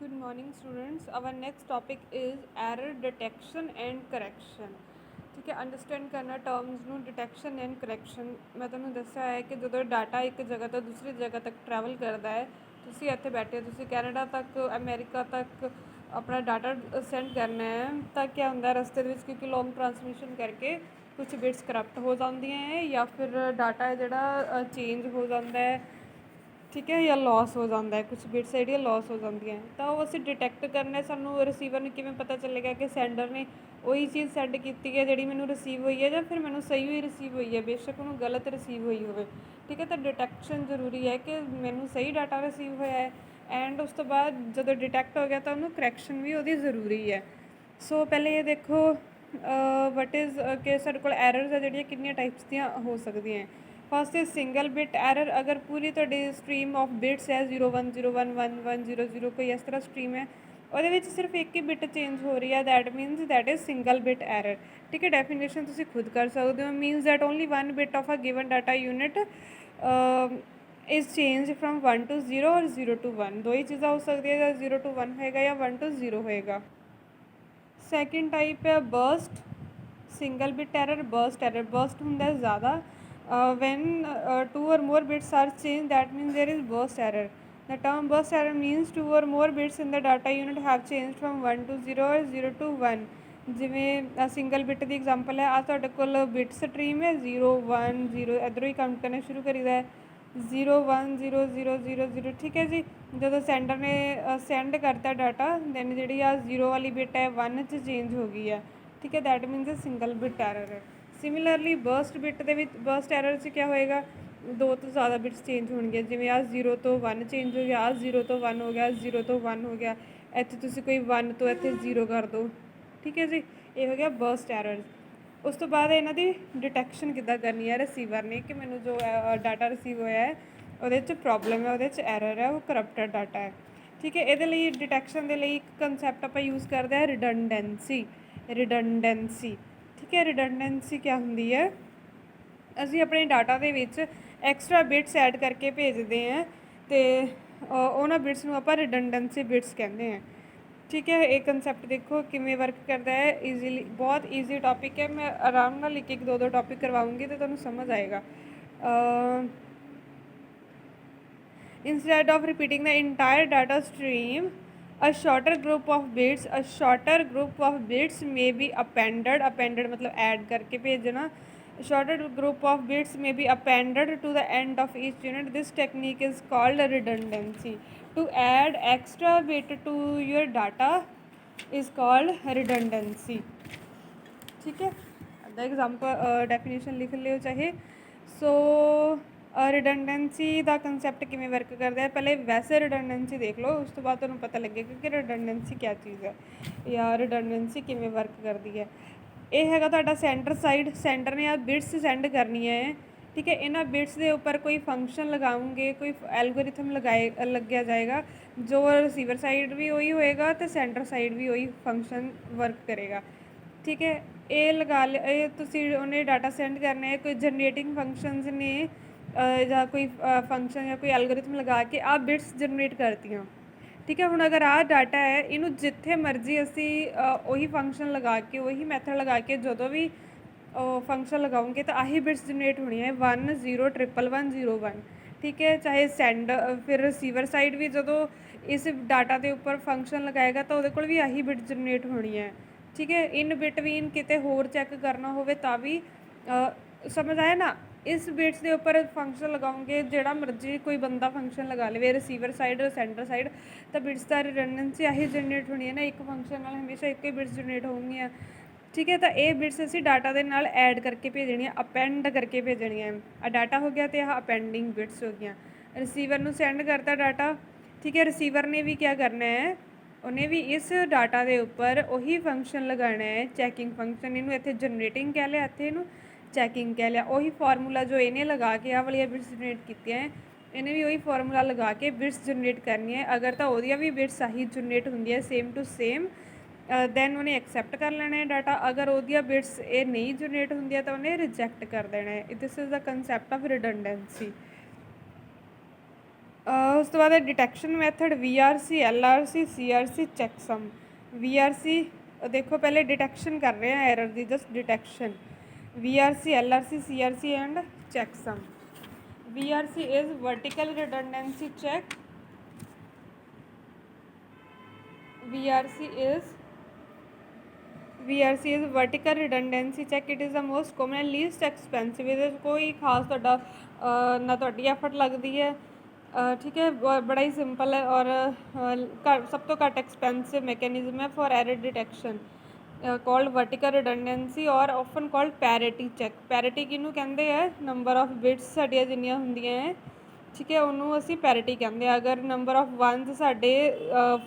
Good morning students. Our next topic is error detection and correction. ठीक है, understand ਕਰਨਾ terms ਨੂੰ detection and correction. ਮੈਂ ਤੁਹਾਨੂੰ ਦੱਸਿਆ ਹੈ ਕਿ ਜਦੋਂ ਡਾਟਾ ਇੱਕ ਜਗ੍ਹਾ ਤੋਂ ਦੂਸਰੀ ਜਗ੍ਹਾ ਤੱਕ ਟਰੈਵਲ ਕਰਦਾ ਹੈ, ਤੁਸੀਂ ਇੱਥੇ ਬੈਠੇ ਹੋ, ਤੁਸੀਂ ਕੈਨੇਡਾ ਤੱਕ ਅਮਰੀਕਾ ਤੱਕ ਆਪਣਾ ਡਾਟਾ ਸੈਂਡ ਕਰਨਾ ਹੈ, ਤਾਂ ਕਿਆ ਹੁੰਦਾ ਰਸਤੇ ਦੇ ਵਿੱਚ ਕਿਉਂਕਿ ਲੌਂਗ ਟਰਾਂਸਮਿਸ਼ਨ ਕਰਕੇ ਕੁਛ ਬਿਟਸ ਕਰਪਟ ਹੋ ਜਾਂਦੀਆਂ ਹੈ ਜਾਂ ਫਿਰ ਡਾਟਾ ਹੈ ਜਿਹੜਾ ਚੇਂਜ ਹੋ ਜਾਂਦਾ ਹੈ, ठीक है, या लॉस हो जाता है, कुछ बिट्स ਜਿਹੜੀਆਂ लॉस हो ਜਾਂਦੀਆਂ ਤਾਂ ਉਹ ਅਸੀਂ ਡਿਟੈਕਟ ਕਰਨਾ। ਸਾਨੂੰ ਰਿਸੀਵਰ ਨੂੰ ਕਿਵੇਂ ਪਤਾ ਚੱਲੇਗਾ ਕਿ ਸੈਂਡਰ ਨੇ ਉਹੀ ਚੀਜ਼ ਸੈਂਡ ਕੀਤੀ ਹੈ ਜਿਹੜੀ ਮੈਨੂੰ ਰਿਸੀਵ ਹੋਈ ਹੈ ਜਾਂ ਫਿਰ ਮੈਨੂੰ ਸਹੀ ਹੋਈ ਰਿਸੀਵ ਹੋਈ ਹੈ, ਬੇਸ਼ੱਕ ਉਹਨੂੰ ਗਲਤ ਰਿਸੀਵ ਹੋਈ ਹੋਵੇ। ਠੀਕ ਹੈ, ਤਾਂ ਡਿਟੈਕਸ਼ਨ ਜ਼ਰੂਰੀ ਹੈ ਕਿ ਮੈਨੂੰ ਸਹੀ ਡਾਟਾ ਰਿਸੀਵ ਹੋਇਆ ਹੈ, ਐਂਡ ਉਸ ਤੋਂ ਬਾਅਦ ਜਦੋਂ ਡਿਟੈਕਟ ਹੋ ਗਿਆ ਤਾਂ ਉਹਨੂੰ ਕਰੈਕਸ਼ਨ ਵੀ ਉਹਦੀ ਜ਼ਰੂਰੀ ਹੈ। ਸੋ ਪਹਿਲੇ ਇਹ ਦੇਖੋ ਵਟ ਇਜ਼ ਕਿ ਸਾਡੇ ਕੋਲ ਐਰਰਸ ਆ ਜਿਹੜੀਆਂ ਕਿੰਨੀਆਂ ਟਾਈਪਸ ਦੀਆਂ ਹੋ ਸਕਦੀਆਂ ਹੈ। First is single bit error. अगर पूरी तुहाडी स्ट्रीम ऑफ बिट्स है 0 1 0 1 1 1 0 0 कोई इस तरह स्ट्रीम है, ਉਹਦੇ ਵਿੱਚ ਸਿਰਫ ਇੱਕ ਹੀ ਬਿਟ ਚੇਂਜ ਹੋ ਰਹੀ ਹੈ, that means that is single bit error. ਠੀਕ ਹੈ, ਡੈਫੀਨੇਸ਼ਨ ਤੁਸੀਂ ਖੁਦ ਕਰ ਸਕਦੇ ਹੋ। Means that only one bit of a given data unit is change from 1 to 0 ਔਰ 0 to 1। ਦੋ ਹੀ ਚੀਜ਼ਾਂ ਹੋ ਸਕਦੀਆਂ, ਜਾਂ 0 to 1 ਹੋਏਗਾ ਜਾਂ 1 to 0 ਹੋਏਗਾ। ਸੈਕਿੰਡ ਟਾਈਪ ਹੈ burst single bit error. Burst ਹੁੰਦਾ ਜ਼ਿਆਦਾ। When two or more bits are changed, that means there is burst error. The term burst error means two or more bits in the data unit have changed from 1 to 0 or 0 to 1। ਜਿਵੇਂ single bit ਦੀ example ਹੈ, ਆ ਤੁਹਾਡੇ ਕੋਲ bit stream ਹੈ 0 1 0, ਇੱਧਰੋਂ ਹੀ count ਕਰਨਾ ਸ਼ੁਰੂ ਕਰੀਦਾ ਹੈ 0 1 0 0 0 0। ਠੀਕ ਹੈ ਜੀ, ਜਦੋਂ ਸੈਂਡਰ ਨੇ ਸੈਂਡ ਕਰਤਾ ਡਾਟਾ, ਦੈਨ ਜਿਹੜੀ ਆ 0 ਵਾਲੀ ਬਿਟ ਹੈ 1 'ਚ ਚੇਂਜ ਹੋ ਗਈ ਹੈ। ਠੀਕ ਹੈ, that means single bit error ਹੈ। ਸਿਮਿਲਰਲੀ ਬਰਸਟ ਬਿਟ ਦੇ ਵਿੱਚ, ਬਰਸਟ ਐਰਰ 'ਚ ਕਿਆ ਹੋਏਗਾ, ਦੋ ਤੋਂ ਜ਼ਿਆਦਾ ਬਿਟਸ ਚੇਂਜ ਹੋਣਗੇ। ਜਿਵੇਂ ਆਹ 0 ਤੋਂ 1 ਚੇਂਜ ਹੋ ਗਿਆ, ਆਹ 0 ਤੋਂ 1 ਹੋ ਗਿਆ, 0 ਤੋਂ 1 ਹੋ ਗਿਆ, ਇੱਥੇ ਤੁਸੀਂ ਕੋਈ 1 ਤੋਂ ਇੱਥੇ 0 ਕਰ ਦਿਓ। ਠੀਕ ਹੈ ਜੀ, ਇਹ ਹੋ ਗਿਆ ਬਰਸਟ ਐਰਰ। ਉਸ ਤੋਂ ਬਾਅਦ ਇਹਨਾਂ ਦੀ ਡਿਟੈਕਸ਼ਨ ਕਿੱਦਾਂ ਕਰਨੀ ਹੈ ਰਿਸੀਵਰ ਨੇ, ਕਿ ਮੈਨੂੰ ਜੋ ਡਾਟਾ ਰਿਸੀਵ ਹੋਇਆ ਹੈ ਉਹਦੇ 'ਚ ਪ੍ਰੋਬਲਮ ਹੈ, ਉਹਦੇ 'ਚ ਐਰਰ ਹੈ, ਉਹ ਕਰਪਟਡ ਡਾਟਾ ਹੈ। ਠੀਕ ਹੈ, ਇਹਦੇ ਲਈ ਡਿਟੈਕਸ਼ਨ ਦੇ ਲਈ ਇੱਕ ਕੰਸੈਪਟ ਆਪਾਂ ਯੂਜ਼ ਕਰਦੇ ਹਾਂ, ਰਿਡੰਡੈਂਸੀ। ਠੀਕ ਹੈ, ਰਿਡੰਡੈਂਸੀ ਕਿਆ ਹੁੰਦੀ ਹੈ, ਅਸੀਂ ਆਪਣੇ ਡਾਟਾ ਦੇ ਵਿੱਚ ਐਕਸਟਰਾ ਬਿਟਸ ਐਡ ਕਰਕੇ ਭੇਜਦੇ ਹਾਂ ਅਤੇ ਉਹਨਾਂ ਬਿਟਸ ਨੂੰ ਆਪਾਂ ਰਿਡੰਡੈਂਸੀ ਬਿਟਸ ਕਹਿੰਦੇ ਹਾਂ। ਠੀਕ ਹੈ, ਇਹ ਕੰਸੈਪਟ ਦੇਖੋ ਕਿਵੇਂ ਵਰਕ ਕਰਦਾ ਹੈ। ਈਜ਼ੀਲੀ, ਬਹੁਤ ਈਜ਼ੀ ਟੋਪਿਕ ਹੈ, ਮੈਂ ਆਰਾਮ ਨਾਲ ਇੱਕ ਦੋ ਟੋਪਿਕ ਕਰਵਾਉਂਗੀ ਅਤੇ ਤੁਹਾਨੂੰ ਸਮਝ ਆਏਗਾ। Instead of repeating the entire data stream, a shorter group of bits may be appended मतलब ऐड करके भेजना। shorter group of bits may be appended to the end of each unit. This technique is called redundancy. To add extra bit to your data is called redundancy. ठीक है, the example definition लिख लियो चाहे। सो ਰਿਡੰਡੈਂਸੀ ਦਾ concept ਕਿਵੇਂ work ਕਰਦਾ ਹੈ, ਪਹਿਲੇ ਵੈਸੇ ਰਿਡੰਡੈਂਸੀ ਦੇਖ ਲਓ, ਉਸ ਤੋਂ ਬਾਅਦ ਤੁਹਾਨੂੰ ਪਤਾ ਲੱਗੇਗਾ ਕਿ ਰਿਡੰਡੈਂਸੀ ਕਿਆ ਚੀਜ਼ ਹੈ ਜਾਂ ਰਿਡੰਡੈਂਸੀ ਕਿਵੇਂ ਵਰਕ ਕਰਦੀ ਹੈ। ਇਹ ਹੈਗਾ ਤੁਹਾਡਾ ਸੈਂਟਰ ਸਾਈਡ। ਸੈਂਟਰ ਨੇ ਆ ਬਿਟਸ ਸੈਂਡ ਕਰਨੀਆਂ ਹੈ। ਠੀਕ ਹੈ, ਇਹਨਾਂ ਬਿਟਸ ਦੇ ਉੱਪਰ ਕੋਈ ਫੰਕਸ਼ਨ ਲਗਾਉਂਗੇ, ਕੋਈ ਐਲਗੋਰਿਥਮ ਲੱਗਿਆ ਜਾਏਗਾ, ਜੋ ਰਿਸੀਵਰ ਸਾਈਡ ਵੀ ਉਹੀ ਹੋਏਗਾ ਅਤੇ ਸੈਂਟਰ ਸਾਈਡ ਵੀ ਉਹੀ ਫੰਕਸ਼ਨ ਵਰਕ ਕਰੇਗਾ। ਠੀਕ ਹੈ, ਇਹ ਲਗਾ ਲਿਆ, ਇਹ ਤੁਸੀਂ ਉਹਨੇ ਡਾਟਾ ਸੈਂਡ ਕਰਨਾ ਹੈ, ਕੋਈ ਜਨਰੇਟਿੰਗ ਫੰਕਸ਼ਨਸ ਨੇ ਜਾਂ ਕੋਈ ਫੰਕਸ਼ਨ ਜਾਂ ਕੋਈ ਐਲਗੋਰਿਥਮ ਲਗਾ ਕੇ ਆਹ ਬਿਟਸ ਜਨਰੇਟ ਕਰਤੀਆਂ। ਠੀਕ ਹੈ, ਹੁਣ ਅਗਰ ਆਹ ਡਾਟਾ ਹੈ, ਇਹਨੂੰ ਜਿੱਥੇ ਮਰਜ਼ੀ ਅਸੀਂ ਉਹੀ ਫੰਕਸ਼ਨ ਲਗਾ ਕੇ, ਉਹੀ ਮੈਥਡ ਲਗਾ ਕੇ ਜਦੋਂ ਵੀ ਫੰਕਸ਼ਨ ਲਗਾਉਂਗੇ ਤਾਂ ਆਹੀ ਬਿਟਸ ਜਨਰੇਟ ਹੋਣੀਆਂ ਹੈ 1 0 1 1 0 1। ਠੀਕ ਹੈ, ਚਾਹੇ ਸੈਂਡ, ਫਿਰ ਰਿਸੀਵਰ ਸਾਈਡ ਵੀ ਜਦੋਂ ਇਸ ਡਾਟਾ ਦੇ ਉੱਪਰ ਫੰਕਸ਼ਨ ਲਗਾਏਗਾ ਤਾਂ ਉਹਦੇ ਕੋਲ ਵੀ ਆਹੀ ਬਿਟ ਜਨਰੇਟ ਹੋਣੀ ਹੈ। ਠੀਕ ਹੈ, ਇਨ ਬਿਟਵੀਨ ਕਿਤੇ ਹੋਰ ਚੈੱਕ ਕਰਨਾ ਹੋਵੇ ਤਾਂ ਵੀ ਸਮਝ ਆਇਆ ਨਾ। ਇਸ ਬਿਟਸ ਦੇ ਉੱਪਰ ਫੰਕਸ਼ਨ ਲਗਾਉਂਗੇ, ਜਿਹੜਾ ਮਰਜ਼ੀ ਕੋਈ ਬੰਦਾ ਫੰਕਸ਼ਨ ਲਗਾ ਲਵੇ, ਰਿਸੀਵਰ ਸਾਈਡ ਸੈਂਟਰ ਸਾਈਡ, ਤਾਂ ਬਿਟਸ ਦਾ ਰਿਡੰਡੈਂਸੀ ਆਹੀ ਜਨਰੇਟ ਹੋਣੀ ਹੈ ਨਾ, ਇੱਕ ਫੰਕਸ਼ਨ ਨਾਲ ਹਮੇਸ਼ਾ ਇੱਕ ਹੀ ਬਿਟਸ ਜਨਰੇਟ ਹੋਣਗੀਆਂ। ਠੀਕ ਹੈ, ਤਾਂ ਇਹ ਬਿਟਸ ਅਸੀਂ ਡਾਟਾ ਦੇ ਨਾਲ ਐਡ ਕਰਕੇ ਭੇਜਣੀਆਂ, ਅਪੈਂਡ ਕਰਕੇ ਭੇਜਣੀਆਂ। ਆ ਡਾਟਾ ਹੋ ਗਿਆ ਅਤੇ ਆਹ ਅਪੈਂਡਿੰਗ ਬਿਟਸ ਹੋ ਗਈਆਂ। ਰਿਸੀਵਰ ਨੂੰ ਸੈਂਡ ਕਰਤਾ ਡਾਟਾ। ਠੀਕ ਹੈ, ਰਿਸੀਵਰ ਨੇ ਵੀ ਕਿਆ ਕਰਨਾ ਹੈ, ਉਹਨੇ ਵੀ ਇਸ ਡਾਟਾ ਦੇ ਉੱਪਰ ਉਹੀ ਫੰਕਸ਼ਨ ਲਗਾਉਣਾ ਹੈ, ਚੈਕਿੰਗ ਫੰਕਸ਼ਨ। ਇਹਨੂੰ ਇੱਥੇ ਜਨਰੇਟਿੰਗ ਕਹਿ ਲਿਆ, ਇੱਥੇ ਇਹਨੂੰ ਚੈਕਿੰਗ ਕਹਿ ਲਿਆ। ਉਹੀ ਫਾਰਮੂਲਾ ਜੋ ਇਹਨੇ ਲਗਾ ਕੇ ਆਹ ਵਾਲੀਆਂ ਬਿਟਸ ਜਨਰੇਟ ਕੀਤੀਆਂ ਹੈ, ਇਹਨੇ ਵੀ ਉਹੀ ਫਾਰਮੂਲਾ ਲਗਾ ਕੇ ਬਿਟਸ ਜਨਰੇਟ ਕਰਨੀਆਂ ਹੈ। ਅਗਰ ਤਾਂ ਉਹਦੀਆਂ ਵੀ ਬਿਟਸ ਆਹੀ ਜਨਰੇਟ ਹੁੰਦੀਆਂ ਸੇਮ ਟੂ ਸੇਮ, ਦੈਨ ਉਹਨੇ ਐਕਸੈਪਟ ਕਰ ਲੈਣਾ ਹੈ ਡਾਟਾ। ਅਗਰ ਉਹਦੀਆਂ ਬਿਟਸ ਇਹ ਨਹੀਂ ਜਨਰੇਟ ਹੁੰਦੀਆਂ ਤਾਂ ਉਹਨੇ ਰਿਜੈਕਟ ਕਰ ਦੇਣਾ ਹੈ। This is the concept of redundancy. ਉਸ ਤੋਂ ਬਾਅਦ detection method VRC LRC CRC checksum. VRC देखो पहले डिटेक्शन कर रहे हैं एरर की, just detection. VRC LRC CRC and checksum. VRC is vertical redundancy check. VRC is vertical redundancy check. It is the most common and least expensive। ਇਹਦੇ ਕੋਈ ਖਾਸ ਤੁਹਾਡਾ ਨਾ ਤੁਹਾਡੀ ਐਫਰਟ ਲੱਗਦੀ ਹੈ, ठीक है, बड़ा ही सिंपल है और सब तो घट एक्सपेंसिव मैकेनिज्म है for error detection, called vertical redundancy और often called parity check. Parity किनू कहते हैं? नंबर ऑफ बिट्स साडियां जिन्नियां हुंदियां है, ठीक है, उन्होंने असी पैरिटी कहते हैं। अगर नंबर ऑफ वनस साडे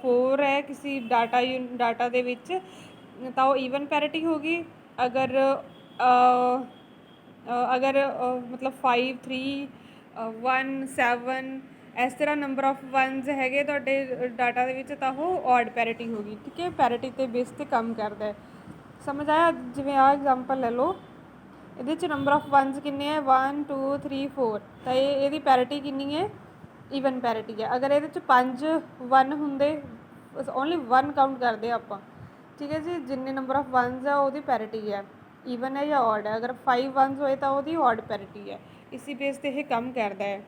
4 है किसी डाटा दे विच तो वो ईवन पैरिटी होगी। अगर मतलब 5 3 1 7 इस तरह नंबर ऑफ वनस है तुहाडे डाटा दे विच तो वो ऑड पैरिटी होगी, ठीक है। पैरिटी ते बेस ते काम करता है, समझ आया? जिवें आ एग्जाम्पल ले लो, ये नंबर ऑफ वनस किन्ने है 1 2 3 4, तो ये पैरिटी किन्नी है? ईवन पैरिटी है। अगर ये 5 1 होंदे, ओनली 1 काउंट करते आप, ठीक है जी, जिन्ने नंबर ऑफ वनस है वो पैरिटी है, ईवन है या ऑड है। अगर 5 वनस होए तो वो ऑड पैरिटी है। इसी बेस ते काम करता है,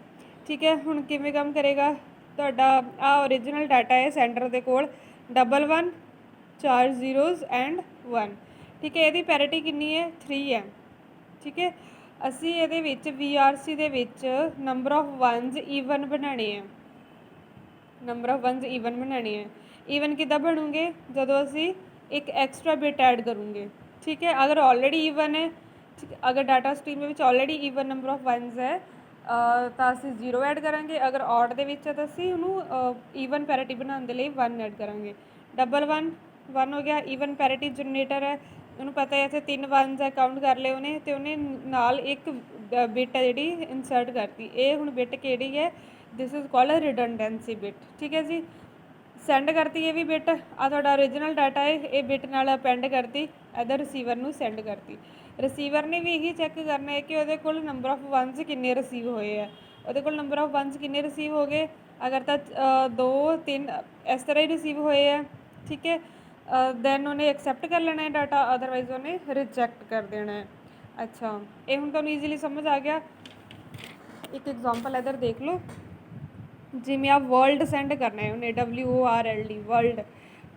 ठीक है। हुण किवें काम करेगा? तुहाडा आ ओरिजिनल डाटा है सेंटर दे कोल 1 1 4 जीरोज़ एंड 1, ठीक है। ये पैरिटी किन्नी है? 3 है, ठीक है। असी ये VRC they which number of वनस even बनाने हैं, नंबर ऑफ वनस ईवन बनाने हैं। ईवन किद्दां बनूंगे? जदों असी एक एक्सट्रा बिट ऐड करूँगे, ठीक है। अगर ऑलरेडी ईवन है, ठीक है, अगर डाटा स्ट्रीम में ऑलरेडी ईवन नंबर ऑफ वनस है तो असी 0 ऐड करांगे। अगर ऑड दे विच है तो असी उहनूं ईवन पैरिटी बनाउण दे लई 1 ऐड करांगे। 1 1 1 हो गया, ईवन पैरिटी जनरेटर है, उन्होंने पता है इत्थे 3 वनस है, काउंट कर ले उन्हें, तो उन्हें नाल एक बिट है जिहड़ी इंसर्ट करती। ये हुण बिट किहड़ी है? This is called redundancy bit, ठीक है जी। सेंड करती ये भी बिट, आ तुहाडा ओरिजिनल डाटा है, ये बिट नाल अपेंड करती, इधर रिसीवर नूं सेंड करती। रिसीवर ने भी यही चैक करना है कि उहदे कोल नंबर ऑफ वनस किन्ने रिसीव होए है, उहदे कोल नंबर ऑफ वनस किन्ने रिसीव हो गए। अगर तो 2 3 इस तरह ही रिसीव होए है, ठीक है, दैन उन्हें एक्सैप्ट कर लेना है डाटा, अदरवाइज उन्हें रिजैक्ट कर देना है। अच्छा, ये हुण तुहानूं ईजीली समझ आ गया। एक एग्जाम्पल इधर देख लो, जिमें आप वर्ल्ड सेंड करना है उन्हें, WORLD वर्ल्ड,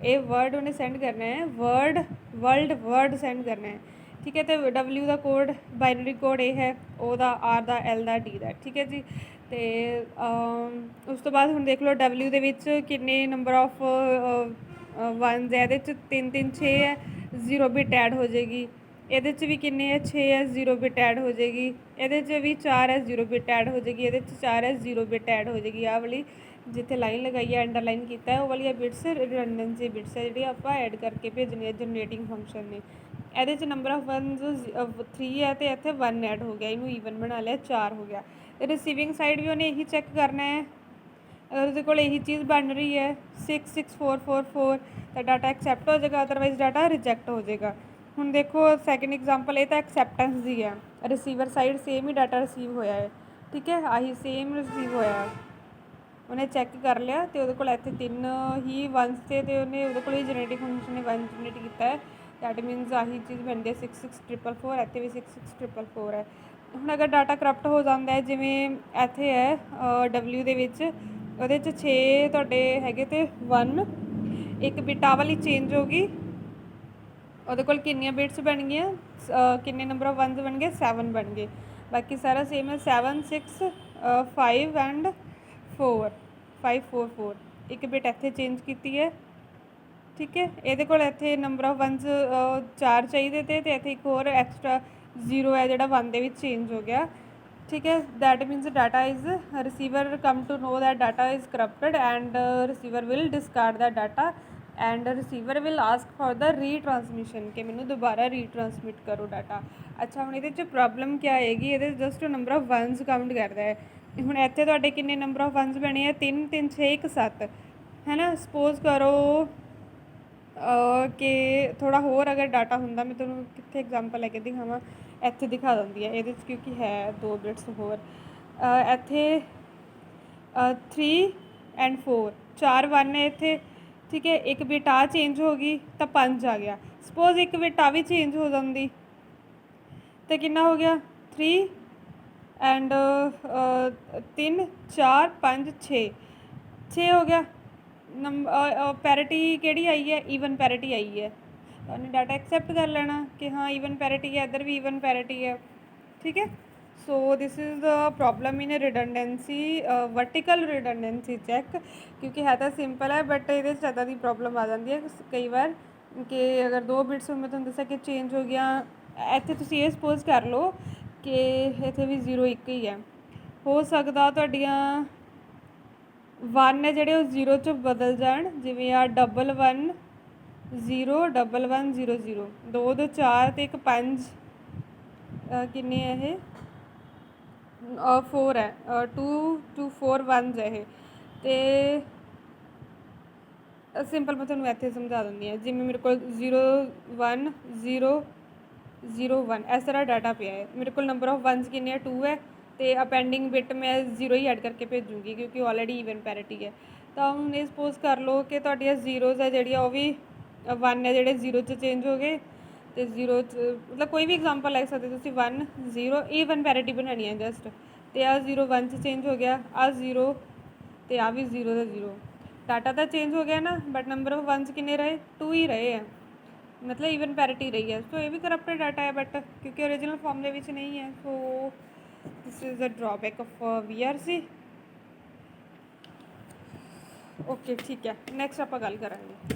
ये वर्ड उन्हें सेंड करना है, वर्ड सेंड करना है, ठीक है। तो W का कोड बाइनरी कोड ये है, O का R का L का D का, ठीक है जी। तो उस तो बाद हुण देख लो W दे विच किन्ने नंबर ऑफ वनस है, ये 3 3 6 है, 0 बिट ऐड हो जाएगी। ये भी किन्ने है? 6 है, 0 बिट ऐड हो जाएगी। ये भी 4 है, 0 बिट ऐड हो जाएगी। ये 4 है, 0 बिट ऐड हो जाएगी। आ वाली जिथे लाइन लगाई है, अंडरलाइन किया है, वो वाली बिट्स रिडंडेंसी बिट्स है जी, आप ऐड करके भेजनी है जनरेटिंग फंक्शन ने। ये नंबर ऑफ वनस 3 है, तो इतने 1 ऐड हो गया, इनू ईवन बना लिया, 4 हो गया। रिसीविंग साइड भी उन्हें यही चैक करना है, अगर उसके कोल यही चीज़ बन रही है 6 6 4 4 4, तो डाटा एक्सैप्ट हो जाएगा, अदरवाइज डाटा रिजैक्ट हो जाएगा। हुण देखो सैकेंड एग्जाम्पल, ये तो एक्सैप्टेंस दी है, रिसीवर साइड सेम ही डाटा रिसीव होया है, ठीक है, आही सेम रिसीव होया है। उन्हें चैक कर लिया तो वो इतने 3 ही वनस थे, तो उन्हें वो जनरेटिंग फंक्शन ने 1 जनरेट किया है, दैट मीनस आही चीज़ बनती है 6 6 4 4, इतने भी 6 6 4 4 है। हुण अगर डाटा करप्ट हो जाता है, जिमें इत्थे है W दे विच, ਉਹਦੇ 'ਚ 6 ਤੁਹਾਡੇ ਹੈਗੇ ਤੇ 1, ਇੱਕ ਬਿਟ ਆ ਵਾਲੀ ਚੇਂਜ ਹੋ ਗਈ, ਉਹਦੇ ਕੋਲ ਕਿੰਨੀਆਂ ਬਿਟਸ ਬਣ ਗਈਆਂ, ਕਿੰਨੇ ਨੰਬਰ ਆਫ ਵਨਸ ਬਣ ਗਏ? 7 ਬਣ ਗਏ। ਬਾਕੀ ਸਾਰਾ ਸੇਮ ਹੈ, 7 6 5 ਐਂਡ 4 5 4 4, ਇੱਕ ਬਿਟ ਇੱਥੇ ਚੇਂਜ ਕੀਤੀ ਹੈ, ਠੀਕ ਹੈ। ਇਹਦੇ ਕੋਲ ਇੱਥੇ ਨੰਬਰ ਆਫ ਵਨਸ 4 ਚਾਹੀਦੇ ਤੇ ਇੱਥੇ ਇੱਕ ਹੋਰ ਐਕਸਟਰਾ 0 ਹੈ ਜਿਹੜਾ 1 ਦੇ ਵਿੱਚ ਚੇਂਜ ਹੋ ਗਿਆ, ठीक है। That means data is receiver come to know that data is corrupted and receiver will discard that data and receiver will ask for the retransmission कि मैंने दोबारा रीट्रांसमिट करो डाटा। अच्छा, हुण इहदे प्रॉब्लम क्या आएगी? ये जस्ट नंबर ऑफ वनस काउंट करता है। हुण इत्थे तुहाडे किन्ने नंबर ऑफ वनस बने हैं? 3 3 6 1 7, है ना। सपोज करो कि थोड़ा होर अगर डाटा हुंदा, मैं तुहानूं कित्थे एग्जाम्पल लैके दिखावां, ਇੱਥੇ ਦਿਖਾ ਦਿੰਦੀ ਹੈ ਇਹਦੇ 'ਚ, ਕਿਉਂਕਿ ਹੈ 2 ਬਿਟਸ ਹੋਰ। ਇੱਥੇ 3 ਐਂਡ 4 4 1 ਹੈ ਇੱਥੇ, ਠੀਕ ਹੈ। ਇੱਕ ਬਿਟ ਆ ਚੇਂਜ ਹੋ ਗਈ ਤਾਂ 5 ਆ ਗਿਆ। ਸਪੋਜ਼ ਇੱਕ ਬਿਟ ਆ ਵੀ ਚੇਂਜ ਹੋ ਜਾਂਦੀ ਤਾਂ ਕਿੰਨਾ ਹੋ ਗਿਆ 3 ਐਂਡ 3 4 5 6 6 ਹੋ ਗਿਆ। ਪੈਰਿਟੀ ਕਿਹੜੀ ਆਈ ਹੈ, ਈਵਨ ਪੈਰਿਟੀ ਆਈ ਹੈ। ਉਹਨੇ ਡਾਟਾ ਐਕਸੈਪਟ ਕਰ ਲੈਣਾ ਕਿ ਹਾਂ ਈਵਨ ਪੈਰਿਟੀ ਹੈ, ਇੱਧਰ ਵੀ ਈਵਨ ਪੈਰਿਟੀ ਹੈ, ਠੀਕ ਹੈ। So this is the problem in redundancy, vertical redundancy check, ਕਿਉਂਕਿ ਹੈ ਤਾਂ ਸਿੰਪਲ ਹੈ ਬਟ ਇਹਦੇ 'ਚ ਇੱਦਾਂ ਦੀ ਪ੍ਰੋਬਲਮ ਆ ਜਾਂਦੀ ਹੈ ਕਈ ਵਾਰ ਕਿ ਅਗਰ 2 ਬਿਟਸ ਮੈਂ ਤੁਹਾਨੂੰ ਦੱਸਿਆ ਕਿ ਚੇਂਜ ਹੋ ਗਿਆ। ਇੱਥੇ ਤੁਸੀਂ ਇਹ ਸਪੋਜ਼ ਕਰ ਲਓ ਕਿ ਇੱਥੇ ਵੀ 0 1 ਹੀ ਹੈ। ਹੋ ਸਕਦਾ ਤੁਹਾਡੀਆਂ 1 ਹੈ ਜਿਹੜੇ ਉਹ 0 'ਚ ਬਦਲ ਜਾਣ, ਜਿਵੇਂ ਆ 1 1 0 1 1 0 0 2 2 4 ਅਤੇ 1 5 ਕਿੰਨੇ ਹੈ ਇਹ 4 ਹੈ, 2 2 4 1 ਹੈ ਇਹ। ਅਤੇ ਸਿੰਪਲ ਮੈਂ ਤੁਹਾਨੂੰ ਇੱਥੇ ਸਮਝਾ ਦਿੰਦੀ ਹਾਂ। ਜਿਵੇਂ ਮੇਰੇ ਕੋਲ 0 1 0 0 1 ਇਸ ਤਰ੍ਹਾਂ ਡਾਟਾ ਪਿਆ ਹੈ। ਮੇਰੇ ਕੋਲ ਨੰਬਰ ਆਫ 1s ਕਿੰਨੇ ਆ 2 ਹੈ, ਅਤੇ ਅਪੈਂਡਿੰਗ ਬਿਟ ਮੈਂ 0 ਹੀ ਐਡ ਕਰਕੇ ਭੇਜੂੰਗੀ ਕਿਉਂਕਿ ਆਲਰੇਡੀ ਈਵਨ ਪੈਰਿਟੀ ਹੈ। ਤਾਂ ਹੁਣ ਇਹ ਸਪੋਜ਼ ਕਰ ਲਓ ਕਿ ਤੁਹਾਡੀਆਂ ਜ਼ੀਰੋਜ਼ ਹੈ ਜਿਹੜੀਆਂ ਉਹ ਵੀ 1 ਹੈ ਜਿਹੜੇ 0 'ਚ ਚੇਂਜ ਹੋ ਗਏ, ਅਤੇ 0 'ਚ ਮਤਲਬ ਕੋਈ ਵੀ ਐਗਜ਼ਾਮਪਲ ਲੈ ਸਕਦੇ ਤੁਸੀਂ 1 0 ਈਵਨ ਪੈਰਿਟੀ ਬਣਾਉਣੀ ਹੈ ਜਸਟ, ਅਤੇ ਆਹ 0 1 'ਚ ਚੇਂਜ ਹੋ ਗਿਆ, ਆਹ 0 ਅਤੇ ਆਹ ਵੀ 0 ਦਾ 0। ਡਾਟਾ ਤਾਂ ਚੇਂਜ ਹੋ ਗਿਆ ਨਾ ਬਟ ਨੰਬਰ ਆਫ 1s ਕਿੰਨੇ ਰਹੇ 2 ਹੀ ਰਹੇ ਹੈ, ਮਤਲਬ ਈਵਨ ਪੈਰਿਟੀ ਰਹੀ ਹੈ। ਸੋ ਇਹ ਵੀ ਕਰਪਟਡ ਡਾਟਾ ਹੈ ਬਟ ਕਿਉਂਕਿ ਓਰੀਜਨਲ ਫਾਰਮ ਦੇ ਵਿੱਚ ਨਹੀਂ ਹੈ। So this is the drawback of VRC। Okay ਠੀਕ ਹੈ, ਨੈਕਸਟ ਆਪਾਂ ਗੱਲ ਕਰਾਂਗੇ।